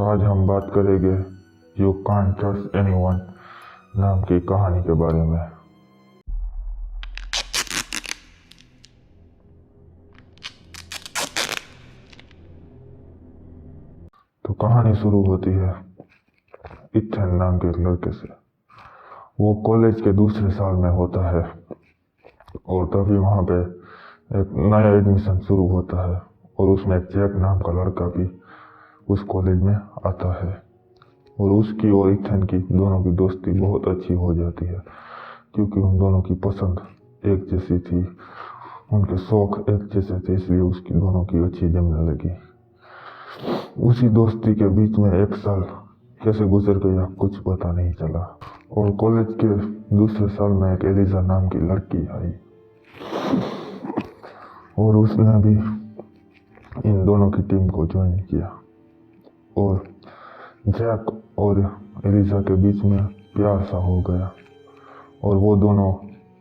तो आज हम बात करेंगे यू कांट ट्रस्ट एनीवन नाम की कहानी के बारे में। तो कहानी शुरू होती है इथन नाम के एक लड़के से। वो कॉलेज के दूसरे साल में होता है और तभी वहाँ पे एक नया एडमिशन शुरू होता है और उसमें एक जैक नाम का लड़का भी उस कॉलेज में आता है और उसकी और इथन की दोनों की दोस्ती बहुत अच्छी हो जाती है क्योंकि उन दोनों की पसंद एक जैसी थी, उनके शौक एक जैसे थे, इसलिए उसकी दोनों की अच्छी जमने लगी। उसी दोस्ती के बीच में एक साल कैसे गुजर गया कुछ पता नहीं चला और कॉलेज के दूसरे साल में एक एलिजा नाम की लड़की आई और उसने भी इन दोनों की टीम को ज्वाइन किया और जैक और एलिजा के बीच में प्यार सा हो गया और वो दोनों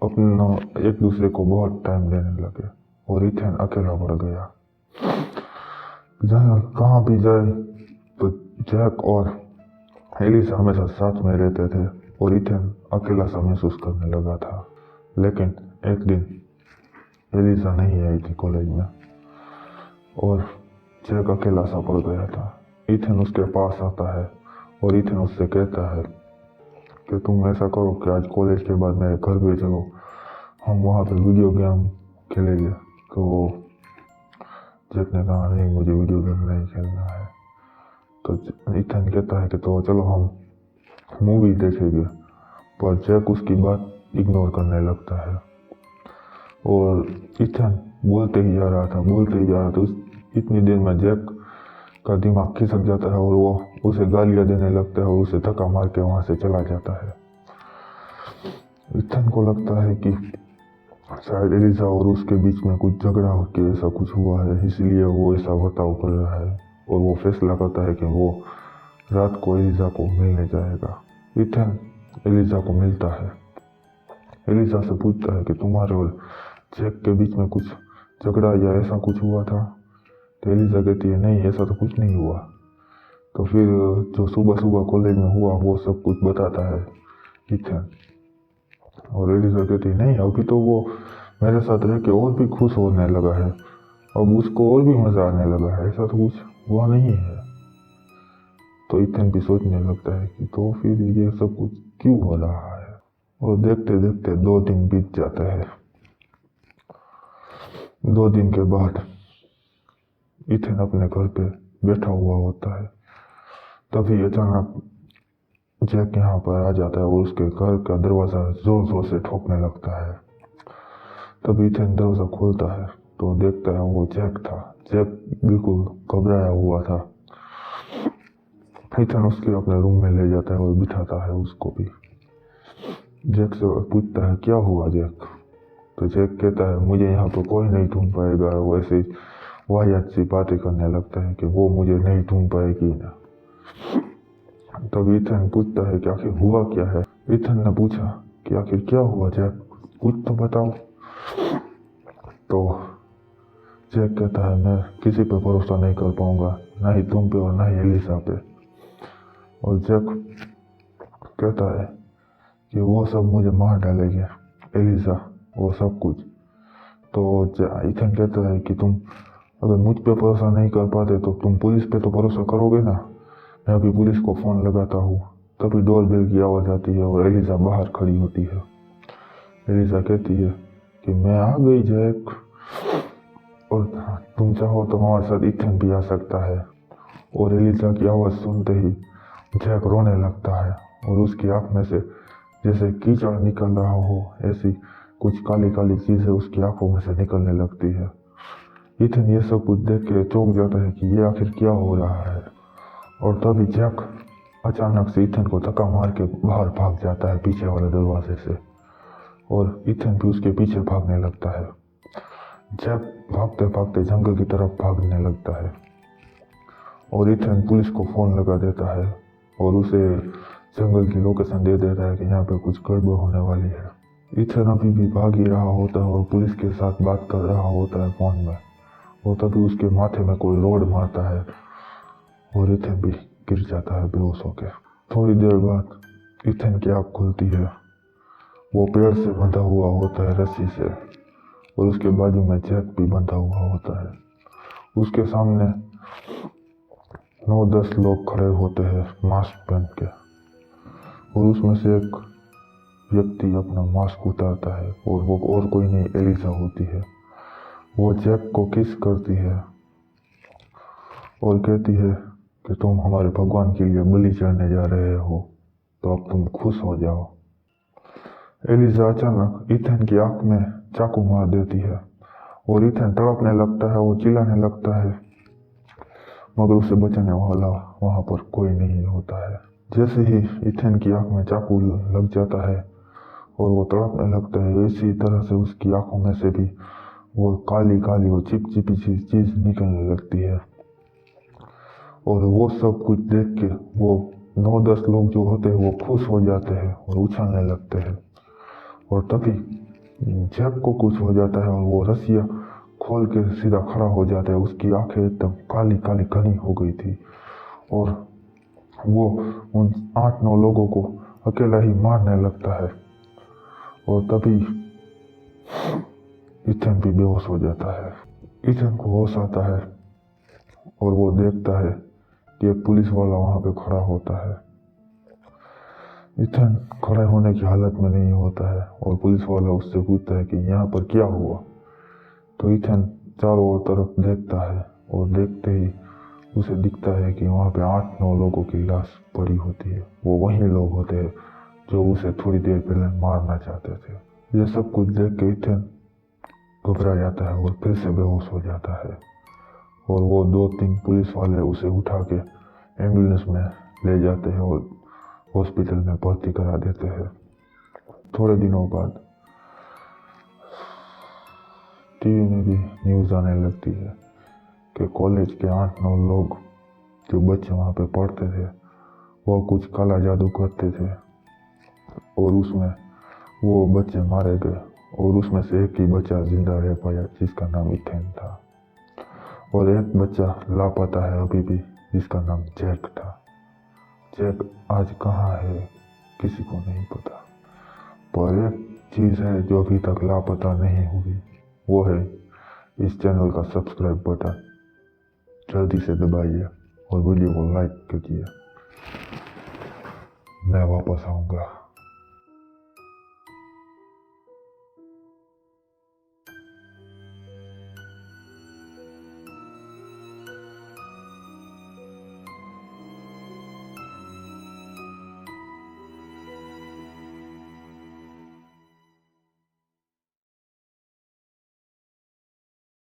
अपना एक दूसरे को बहुत टाइम देने लगे और इथन अकेला पड़ गया। जहाँ कहाँ भी जाए तो जैक और एलिजा हमेशा साथ में रहते थे और इथन अकेला सा महसूस करने लगा था। लेकिन एक दिन एलिजा नहीं आई थी कॉलेज में और जैक अकेला सा पड़ गया था। इथन उसके पास आता है और इथन उससे कहता है कि तुम ऐसा करो कि आज कॉलेज के बाद मेरे घर पे चलो, हम वहाँ पे वीडियो गेम खेलेंगे। तो जैक ने कहा नहीं, मुझे वीडियो गेम नहीं खेलना है। तो इथन कहता है कि तो चलो हम मूवी देखेंगे, पर जैक उसकी बात इग्नोर करने लगता है और इथन बोलते ही जा रहा था। तो इतनी देर में जैक का दिमाग खिसक जाता है और वो उसे गालियां देने लगता है और उसे धक्का मार के वहां से चला जाता है। इथन को लगता है कि शायद एलिजा और उसके बीच में कुछ झगड़ा होकर ऐसा कुछ हुआ है, इसलिए वो ऐसा बर्ताव कर रहा है और वो फैसला करता है कि वो रात को एलिजा को मिलने जाएगा। इथन एलिजा को मिलता है, एलिजा से पूछता है कि तुम्हारे और जैक के बीच में कुछ झगड़ा या ऐसा कुछ हुआ था। तो एलिजा कहती है नहीं, ऐसा तो कुछ नहीं हुआ। तो फिर जो सुबह सुबह कॉलेज में हुआ वो सब कुछ बताता है इथन और एलिजा कहती है नहीं, अभी तो वो मेरे साथ रह के और भी खुश होने लगा है, अब उसको और भी मजा आने लगा है, ऐसा तो कुछ हुआ नहीं है। तो इथन भी सोचने लगता है कि तो फिर ये सब कुछ क्यों हो रहा है। और देखते देखते 2 दिन बीत जाता है। 2 दिन के बाद इथन अपने घर पे बैठा हुआ होता है, तभी अचानक जैक यहाँ पर आ जाता है और उसके घर का दरवाज़ा जोर जोर से ठोकने लगता है। तभी इथन दरवाज़ा खोलता है तो देखता है वो जैक था। जैक बिल्कुल घबराया हुआ था। इथन उसके अपने रूम में ले जाता है और बिठाता है उसको भी। जैक से पूछता है क्या हुआ जैक। तो जैक कहता है मुझे यहाँ पर कोई नहीं ढूंढ पाएगा। वो ऐसे वाहियात सी बातें करने लगता है कि वो मुझे नहीं ढूंढ पाएगी ना। तब इथन पूछता है कि आखिर हुआ क्या है। इथन ने पूछा कि आखिर क्या हुआ जैक, कुछ तो बताओ। तो जैक कहता है मैं किसी पे भरोसा नहीं कर पाऊंगा, ना ही तुम पे और ना ही एलिजा पे। और जैक कहता है कि वो सब मुझे मार डालेंगे, एलिजा वो सब कुछ। तो इथन कहता है कि तुम अगर मुझ पे भरोसा नहीं कर पाते तो तुम पुलिस पे तो भरोसा करोगे ना। मैं अभी पुलिस को फ़ोन लगाता हूँ। तभी डोरबेल की आवाज़ आती है और एलिजा बाहर खड़ी होती है। एलिजा कहती है कि मैं आ गई जैक, और तुम चाहो तो हमारे साथ इथन भी आ सकता है। और एलिजा की आवाज़ सुनते ही जैक रोने लगता है और उसकी आँख में से जैसे कीचड़ निकल रहा हो, ऐसी कुछ काली काली चीज़ें उसकी आंखों में से निकलने लगती है। इथन ये सब कुछ देख के चौंक जाता है कि ये आखिर क्या हो रहा है। और तभी जैक अचानक से इथन को धक्का मार के बाहर भाग जाता है पीछे वाले दरवाजे से और इथन भी उसके पीछे भागने लगता है। जैक भागते भागते जंगल की तरफ भागने लगता है और इथन पुलिस को फ़ोन लगा देता है और उसे जंगल की लोकेशन दे देता है कि यहाँ पे कुछ गड़बड़ होने वाली है। इथन अभी भी भाग ही रहा होता है और पुलिस के साथ बात कर रहा होता है फ़ोन में और तभी उसके माथे में कोई रोड मारता है और इथन भी गिर जाता है बेहोश होकर। थोड़ी देर बाद इथेन की आँख खुलती है। वो पेड़ से बंधा हुआ होता है रस्सी से, और उसके बाजू में जैक भी बंधा हुआ होता है। उसके सामने 9-10 लोग खड़े होते हैं मास्क पहन के, और उसमें से एक व्यक्ति अपना मास्क उतारता है, और वो और कोई नहीं एलिसा होती है। वो जैक को किस करती है और कहती है कि तुम हमारे भगवान के लिए बलि चढ़ने जा रहे हो, तो अब तुम खुश हो जाओ। एलिसा अचानक इथेन की आंख में चाकू मार देती है, और इथेन तड़पने लगता है और चिल्लाने लगता है, मगर उसे बचाने वाला वहां पर कोई नहीं होता है। जैसे ही इथेन की आंख में चाकू लग जाता है और वो तड़पने लगता है, इसी तरह से उसकी आंखों में से भी वो काली काली और चिपचिपी सी चीज निकलने लगती है। और वो सब कुछ देख के वो 9-10 लोग जो होते हैं वो खुश हो जाते हैं और उछलने लगते हैं। और तभी जैक को कुछ हो जाता है और वो रस्सियाँ खोल के सीधा खड़ा हो जाता है। उसकी आंखें एकदम काली काली घनी हो गई थी, और वो उन 8-9 लोगों को अकेला ही मारने लगता है। और तभी इथेन भी बेहोश हो जाता है। इथेन को होश आता है और वो देखता है कि एक पुलिस वाला वहां पे खड़ा होता है। इथेन खड़े होने की हालत में नहीं होता है, और पुलिस वाला उससे पूछता है कि यहाँ पर क्या हुआ। तो इथेन चारों ओर तरफ देखता है, और देखते ही उसे दिखता है कि वहाँ पे 8-9 लोगों की लाश पड़ी होती है। वो वही लोग होते हैं जो उसे थोड़ी देर पहले मारना चाहते थे। ये सब कुछ देख के इथेन घबरा जाता है और फिर से बेहोश हो जाता है, और वो 2-3 पुलिस वाले उसे उठा के एम्बुलेंस में ले जाते हैं और हॉस्पिटल में भर्ती करा देते हैं। थोड़े दिनों बाद टीवी में भी न्यूज़ आने लगती है कि कॉलेज के 8-9 लोग जो बच्चे वहाँ पे पढ़ते थे वो कुछ काला जादू करते थे, और उसमें वो बच्चे मारे गए, और उसमें से एक ही बच्चा जिंदा रह पाया जिसका नाम इथेन था, और एक बच्चा लापता है अभी भी जिसका नाम जैक था। जैक आज कहाँ है किसी को नहीं पता, पर एक चीज़ है जो अभी तक लापता नहीं हुई, वो है इस चैनल का सब्सक्राइब बटन। जल्दी से दबाइए और वीडियो को लाइक कीजिए। मैं वापस आऊँगा।